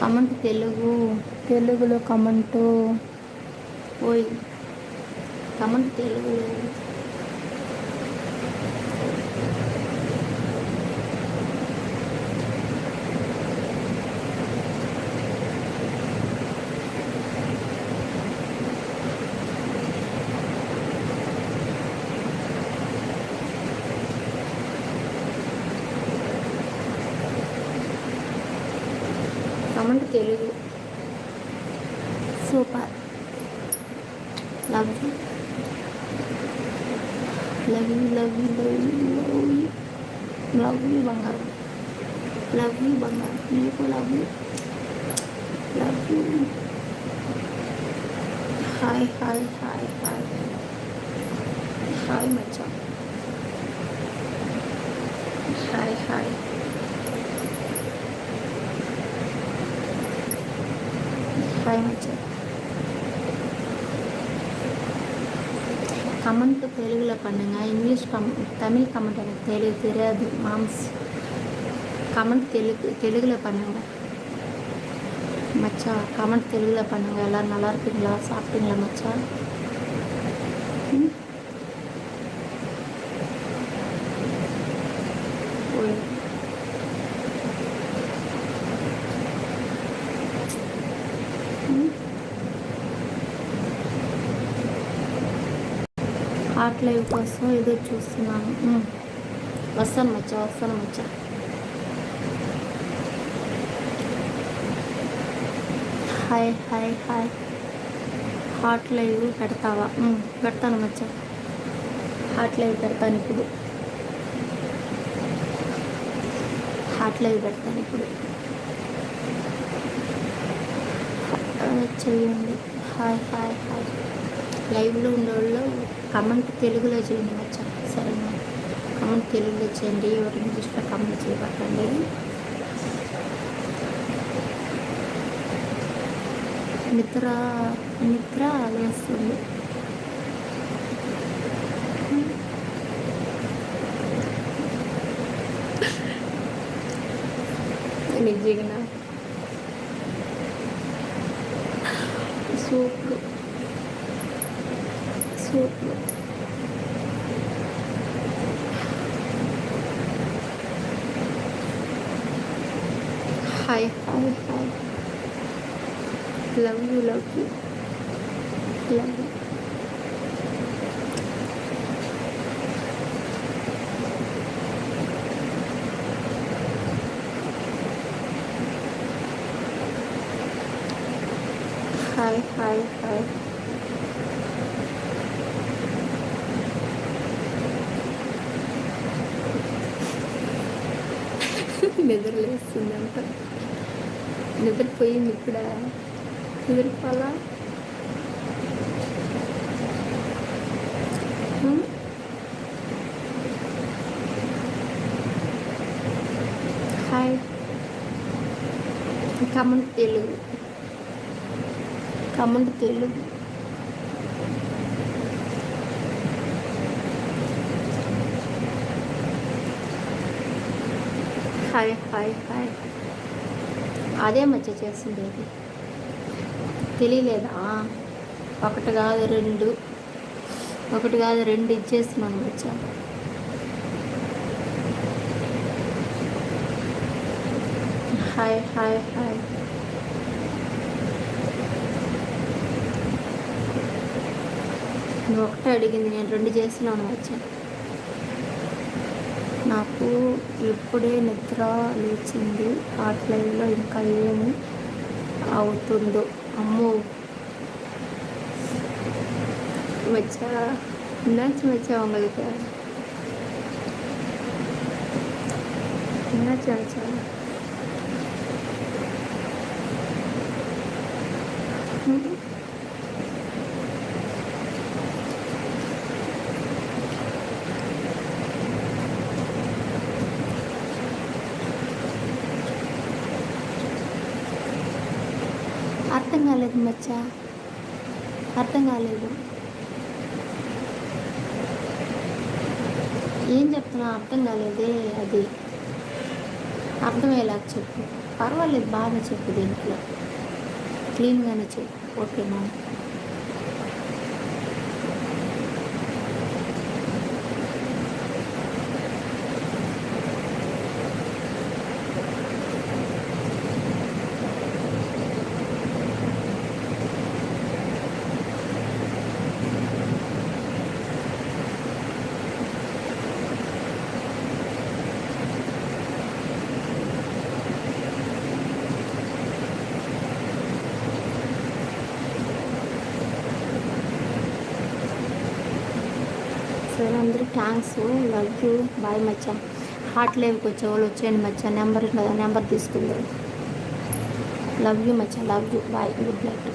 Comment తెలుగులో comment. ఓయ్ comment తెలుగులో. Comment Telugu. Super. Love you love you love you love you love you love you బంగారం. Love you బంగారం. నీకు love you love you. Hi hi hi hi hi Maccha. Hi hi hi Maccha. Comment తెలుగులో பண்ணுங்க. English Tamil comment எனக்கு தெலுங்கு தெரியாது moms. Comment தெலுங்குல பண்ணுங்க மச்சா. கமெண்ட் தெலுங்குல பண்ணுங்க. எல்லோரும் நல்லா இருக்கீங்களா? சாப்பிட்டீங்களா மச்சா? హాట్ లైవ్ కోసం ఏదో చూస్తున్నాను. వస్తాను మచ్చా. Hi hi hi. Hot live పెడతావా? పెడతాను మచ్చా. హాట్ లైవ్ పెడతాను ఇప్పుడు. చెయ్యండి. Hi hi hi. లైవ్లో ఉండేవాళ్ళు కమెంట్ తెలుగులో చేయండి మచ్చా. సరేనా? కమెంట్ తెలుగులో చేయండి. ఎవరు ఇంగ్లీష్లో కమెంట్ చేయబట్టండి. నిద్ర లేస్తుంది. నిజంగా సూప్. Hi hi hi. Love you love you love you. Hi hi hi. నిద్రలేస్తుందంట. నిద్రపోయింది ఇక్కడ. నిద్రపోలా. Hi. Comment Telugu. Hi hi hi. అదే మచ్చ చేస్తుండేది. తెలియలేదా? ఒకటి కాదు రెండు ఇచ్చేస్తున్నాను మచ్చ. Hi hi hi. నువ్వు ఒకటే అడిగింది, నేను రెండు చేస్తున్నాను మచ్చ. నాకు ఇప్పుడే నిద్ర లేచింది. హాట్ లైవ్లో ఇంకా ఏమి అవుతుందో. అమ్మో மச்சா. என்னாச்சு மச்சா உங்களுக்கு? என்னாச்சு மச்சா? అర్థం కాలేదు మచ్చా. అర్థం కాలేదు. ఏం చెప్తున్నా అర్థం కాలేదే. అది అర్థమయ్యేలా చెప్పు. పర్వాలేదు, బాగానే చెప్పు, దీంట్లో క్లీన్గానే చెప్పు. ఓకేనా? సరే, అందరికి థ్యాంక్స్, లవ్ యూ, బాయ్ మచ్చా. హార్ట్ లైవ్కి వచ్చే వాళ్ళు వచ్చేయండి మచ్చా. నెంబర్ తీసుకుందాం. లవ్ యూ మచ్చా, love you, bye, good night.